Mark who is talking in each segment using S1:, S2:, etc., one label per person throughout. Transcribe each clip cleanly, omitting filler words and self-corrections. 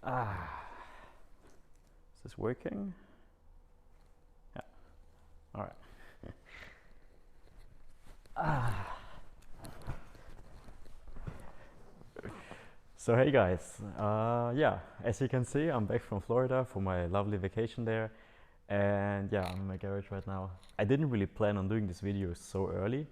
S1: Is this working? Yeah. All right. So hey guys, yeah, as you can see, I'm back from Florida for my lovely vacation there, and yeah, I'm in my garage right now. I didn't really plan on doing this video so early,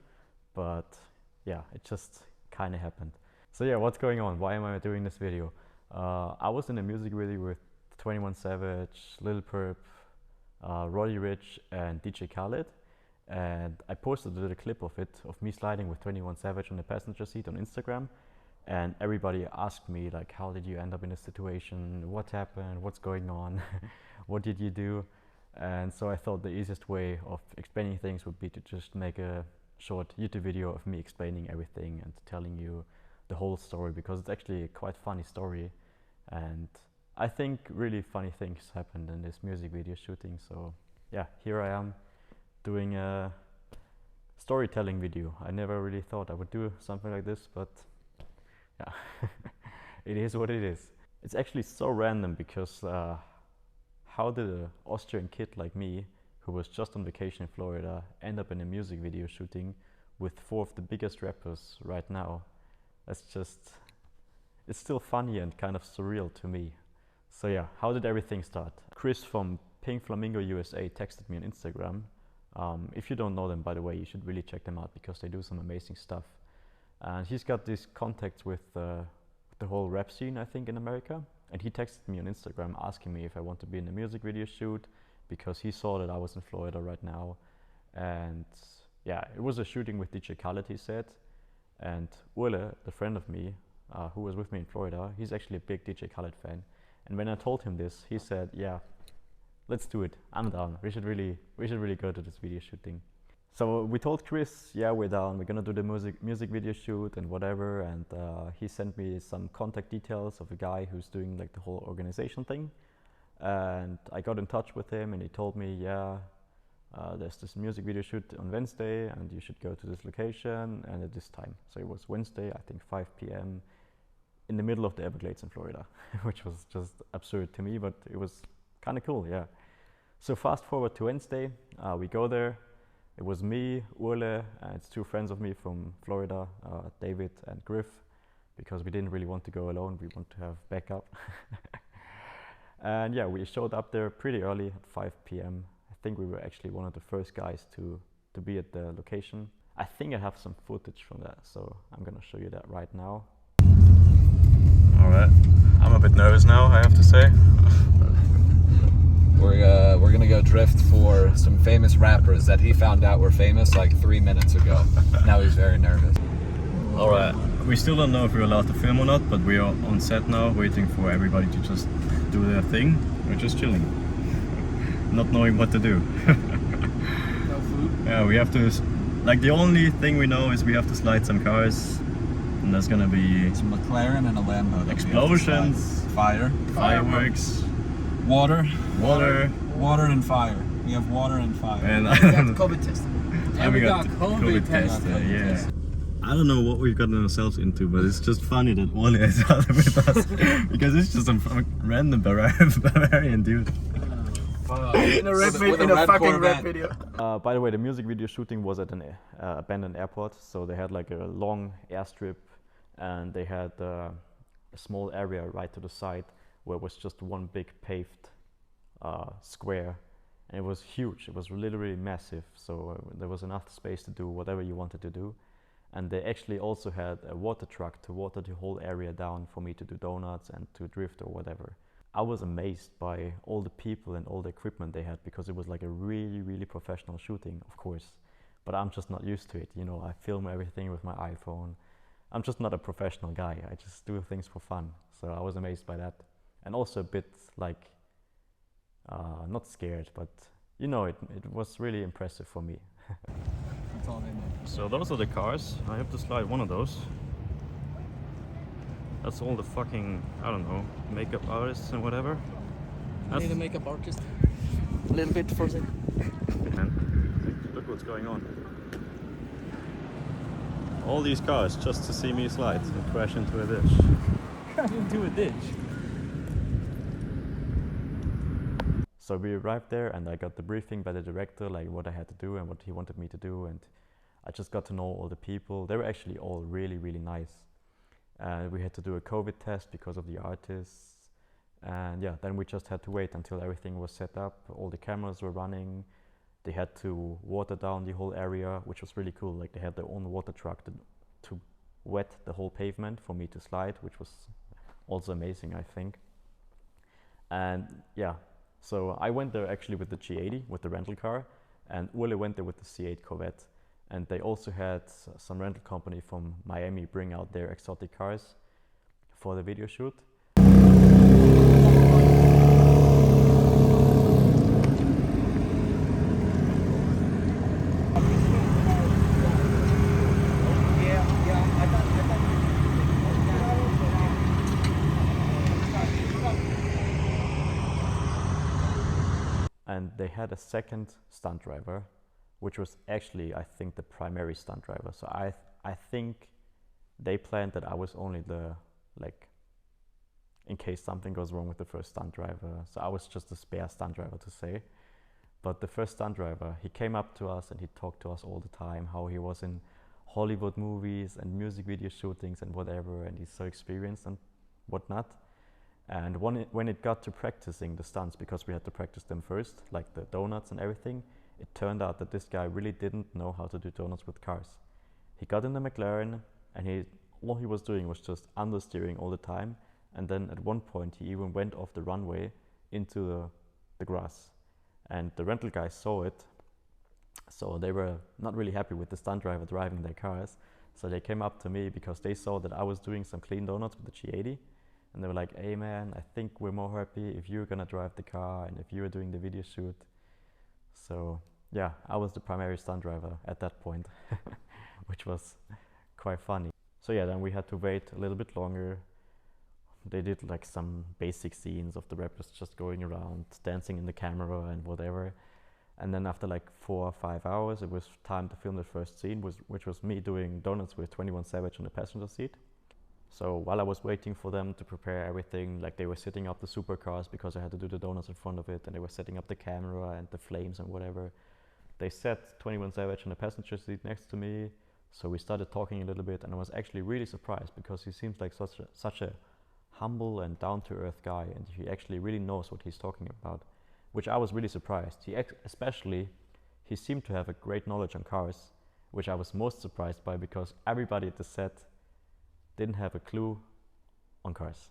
S1: but yeah, it just kind of happened. So yeah, what's going on? Why am I doing this video? I was in a music video with 21 Savage, Lil Perp, Roddy Ricch, and DJ Khaled, and I posted a little clip of it, of me sliding with 21 Savage on the passenger seat on Instagram. And everybody asked me, like, how did you end up in this situation? What happened? What's going on? What did you do? And so I thought the easiest way of explaining things would be to just make a short YouTube video of me explaining everything and telling you the whole story, because it's actually a quite funny story. And I think really funny things happened in this music video shooting. So yeah, here I am doing a storytelling video. I never really thought I would do something like this, but yeah, it is what it is. It's actually so random because how did an Austrian kid like me, who was just on vacation in Florida, end up in a music video shooting with 4 of the biggest rappers right now? That's just, it's still funny and kind of surreal to me. So yeah, how did everything start? Chris from Pink Flamingo USA texted me on Instagram. If you don't know them, by the way, you should really check them out because they do some amazing stuff. And he's got these contacts with the whole rap scene, I think, in America. And he texted me on Instagram asking me if I want to be in a music video shoot, because he saw that I was in Florida right now. And yeah, it was a shooting with DJ Khaled, he said. And Ole, the friend of me, who was with me in Florida, he's actually a big DJ Khaled fan. And when I told him this, he said, yeah, let's do it. I'm down. We should really go to this video shooting. So we told Chris, yeah, we're down, we're gonna do the music video shoot and whatever, and he sent me some contact details of a guy who's doing like the whole organization thing. And I got in touch with him and he told me, yeah, there's this music video shoot on Wednesday and you should go to this location and at this time. So it was Wednesday, I think 5 p.m. in the middle of the Everglades in Florida, which was just absurd to me, but it was kind of cool, yeah. So fast forward to Wednesday, we go there. It was me, Ole, and it's 2 friends of me from Florida, David and Griff, because we didn't really want to go alone, we want to have backup. And yeah, we showed up there pretty early at 5 p.m. I think we were actually one of the first guys to be at the location. I think I have some footage from that, so I'm gonna show you that right now. Alright, I'm a bit nervous now, I have to say.
S2: We're gonna go drift for some famous rappers that he found out were famous like 3 minutes ago. Now he's very nervous.
S1: Alright, we still don't know if we're allowed to film or not, but we are on set now, waiting for everybody to just do their thing. We're just chilling, not knowing what to do.
S2: No food?
S1: Yeah, we have to, like, the only thing we know is we have to slide some cars, and there's gonna be
S2: It's a McLaren and a Lambo.
S1: explosions,
S2: fire,
S1: fireworks,
S2: water and fire. We have water and fire.
S1: and
S3: We got the COVID test.
S1: and we got COVID test. Yeah. I don't know what we've gotten ourselves into, but it's just funny that Ole is out with us because it's just some random Bavarian dude.
S3: In a fucking rap video.
S1: By the way, the music video shooting was at an abandoned airport, so they had like a long airstrip, and they had a small area right to the side where it was just one big paved square, and it was huge. It was literally massive, so there was enough space to do whatever you wanted to do. And they actually also had a water truck to water the whole area down for me to do donuts and to drift or whatever. I was amazed by all the people and all the equipment they had, because it was like a really professional shooting, of course. But I'm just not used to it, you know. I film everything with my iPhone. I'm just not a professional guy. I just do things for fun. So I was amazed by that. And also a bit like, not scared, but you know, it was really impressive for me.
S2: That's all they know.
S1: So those are the cars. I have to slide one of those. That's all the fucking, I don't know, makeup artists and whatever.
S3: I need a makeup artist. A little bit for a second.
S1: Man, look what's going on. All these cars just to see me slide and crash into a ditch.
S3: Into a ditch.
S1: So we arrived there and I got the briefing by the director, like what I had to do and what he wanted me to do, and I just got to know all the people. They were actually all really, really nice. We had to do a COVID test because of the artists. And yeah, then we just had to wait until everything was set up. All the cameras were running. They had to water down the whole area, which was really cool. Like they had their own water truck to wet the whole pavement for me to slide, which was also amazing, I think. And yeah, so I went there actually with the G80, with the rental car, and Ule went there with the C8 Corvette. And they also had some rental company from Miami bring out their exotic cars for the video shoot. And they had a second stunt driver, which was actually, I think, the primary stunt driver. So I think they planned that I was only the, like, in case something goes wrong with the first stunt driver. So I was just a spare stunt driver, to say. But the first stunt driver, he came up to us and he talked to us all the time, how he was in Hollywood movies and music video shootings and whatever, and he's so experienced and whatnot. And when it got to practicing the stunts, because we had to practice them first, like the donuts and everything, it turned out that this guy really didn't know how to do donuts with cars. He got in the McLaren and all he was doing was just understeering all the time. And then at one point he even went off the runway into the grass. And the rental guys saw it, so they were not really happy with the stunt driver driving their cars. So they came up to me because they saw that I was doing some clean donuts with the G80. And they were like, hey man, I think we're more happy if you're gonna drive the car and if you're doing the video shoot. So yeah, I was the primary stunt driver at that point, which was quite funny. So yeah, then we had to wait a little bit longer. They did like some basic scenes of the rappers just going around, dancing in the camera and whatever. And then after like 4 or 5 hours, it was time to film the first scene, which was me doing donuts with 21 Savage on the passenger seat. So while I was waiting for them to prepare everything, like they were setting up the supercars because I had to do the donuts in front of it, and they were setting up the camera and the flames and whatever. They set 21 Savage on the passenger seat next to me, so we started talking a little bit, and I was actually really surprised because he seems like such a humble and down-to-earth guy, and he actually really knows what he's talking about, which I was really surprised. He seemed to have a great knowledge on cars, which I was most surprised by because everybody at the set didn't have a clue on cars.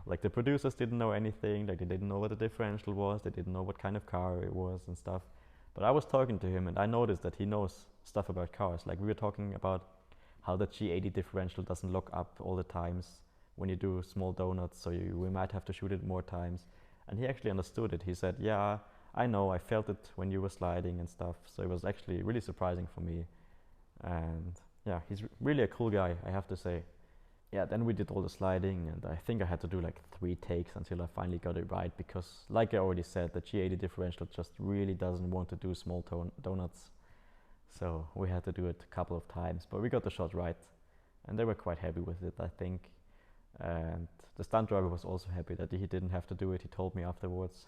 S1: Like the producers didn't know anything, like they didn't know what the differential was, they didn't know what kind of car it was and stuff. But I was talking to him and I noticed that he knows stuff about cars. Like we were talking about how the G80 differential doesn't lock up all the times when you do small donuts, so we might have to shoot it more times. And he actually understood it. He said, yeah, I know, I felt it when you were sliding and stuff. So it was actually really surprising for me. And yeah, he's really a cool guy, I have to say. Yeah, then we did all the sliding, and I think I had to do like 3 takes until I finally got it right, because like I already said, the G80 differential just really doesn't want to do small donuts. So we had to do it a couple of times, but we got the shot right, and they were quite happy with it, I think. And the stunt driver was also happy that he didn't have to do it. He told me afterwards.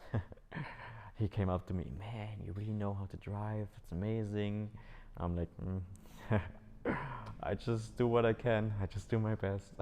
S1: He came up to me, man, you really know how to drive, it's amazing. I'm like, I just do what I can, I just do my best.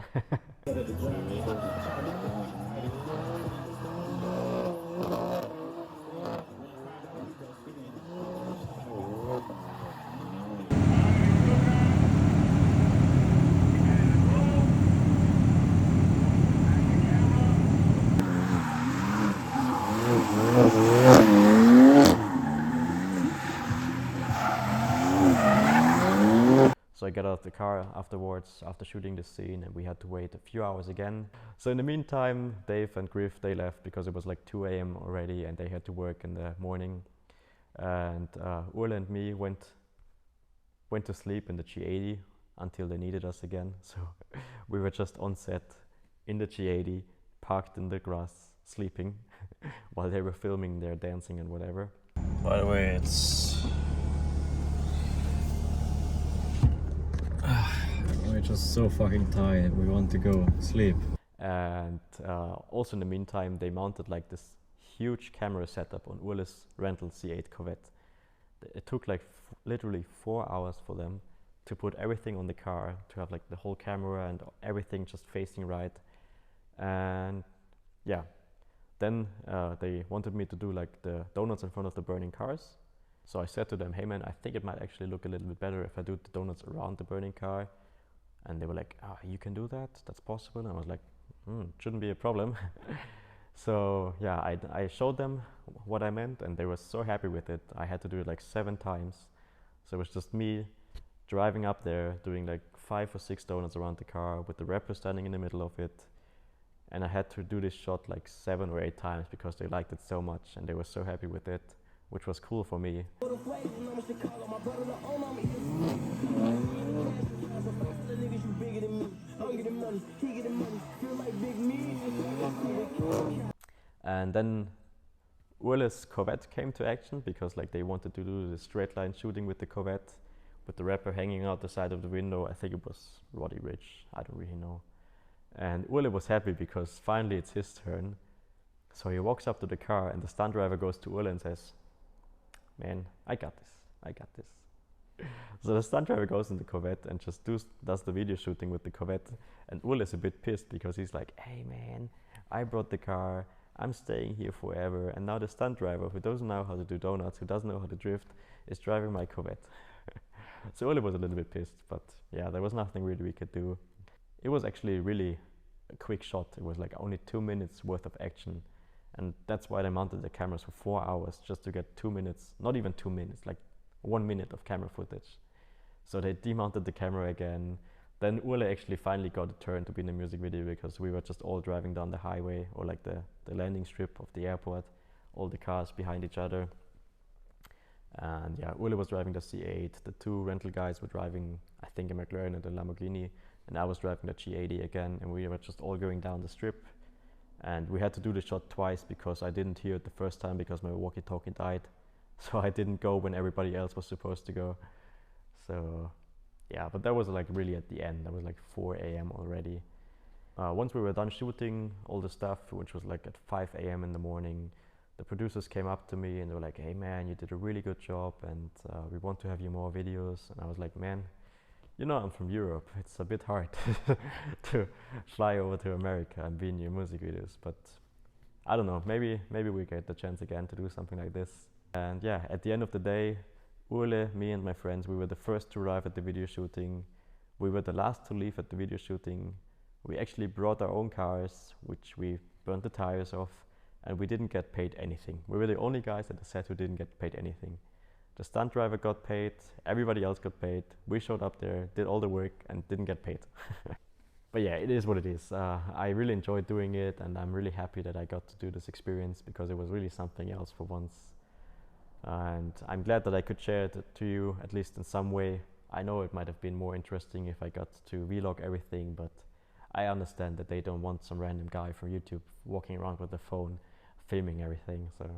S1: So I got out of the car afterwards, after shooting the scene, and we had to wait a few hours again. So in the meantime, Dave and Griff, they left because it was like 2 AM already and they had to work in the morning. And Ule and me went to sleep in the G80 until they needed us again. So we were just on set in the G80, parked in the grass, sleeping, while they were filming their dancing and whatever. By the way, we're just so fucking tired, we want to go sleep. And also in the meantime, they mounted like this huge camera setup on Urle's rental C8 Corvette. It took like literally 4 hours for them to put everything on the car, to have like the whole camera and everything just facing right. And yeah, then they wanted me to do like the donuts in front of the burning cars. So I said to them, hey man, I think it might actually look a little bit better if I do the donuts around the burning car. And they were like, oh, you can do that? That's possible? And I was like, shouldn't be a problem. So yeah, I showed them what I meant and they were so happy with it. I had to do it like 7 times. So it was just me driving up there, doing like 5 or 6 donuts around the car with the rapper standing in the middle of it. And I had to do this shot like 7 or 8 times because they liked it so much and they were so happy with it, which was cool for me. And then Urle's Corvette came to action because like they wanted to do the straight line shooting with the Corvette, with the rapper hanging out the side of the window. I think it was Roddy Rich, I don't really know. And Urle was happy because finally it's his turn. So he walks up to the car and the stunt driver goes to Urle and says, man, I got this, I got this. So the stunt driver goes in the Corvette and just does the video shooting with the Corvette. And Urle is a bit pissed because he's like, hey man, I brought the car, I'm staying here forever. And now the stunt driver who doesn't know how to do donuts, who doesn't know how to drift, is driving my Corvette. So Urle was a little bit pissed, but yeah, there was nothing really we could do. It was actually really a quick shot. It was like only 2 minutes worth of action. And that's why they mounted the cameras for 4 hours, just to get 2 minutes, not even 2 minutes, like 1 minute of camera footage. So they demounted the camera again. Then Urle actually finally got a turn to be in the music video because we were just all driving down the highway or like the landing strip of the airport, all the cars behind each other. And yeah, Urle was driving the C8, the 2 rental guys were driving, I think, a McLaren and a Lamborghini, and I was driving the G80 again, and we were just all going down the strip. And we had to do the shot twice because I didn't hear it the first time because my walkie-talkie died. So I didn't go when everybody else was supposed to go. So yeah, but that was like really at the end. That was like 4 a.m. already. Once we were done shooting all the stuff, which was like at 5 a.m. in the morning, the producers came up to me and they were like, hey man, you did a really good job and we want to have you more videos. And I was like, man, you know, I'm from Europe. It's a bit hard to fly over to America and be in your music videos. But I don't know, maybe we get the chance again to do something like this. And yeah, at the end of the day, Urle, me and my friends, we were the first to arrive at the video shooting. We were the last to leave at the video shooting. We actually brought our own cars, which we burned the tires off, and we didn't get paid anything. We were the only guys at the set who didn't get paid anything. The stunt driver got paid, everybody else got paid. We showed up there, did all the work, and didn't get paid. But yeah, it is what it is. I really enjoyed doing it, and I'm really happy that I got to do this experience because it was really something else for once. And I'm glad that I could share it to you, at least in some way. I know it might have been more interesting if I got to vlog everything, but I understand that they don't want some random guy from YouTube walking around with a phone filming everything. So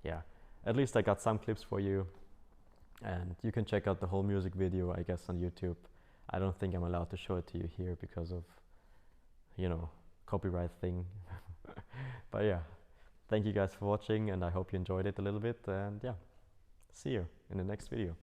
S1: yeah, at least I got some clips for you. And you can check out the whole music video, I guess, on YouTube. I don't think I'm allowed to show it to you here because of, you know, copyright thing. But yeah, thank you guys for watching and I hope you enjoyed it a little bit. And yeah, see you in the next video.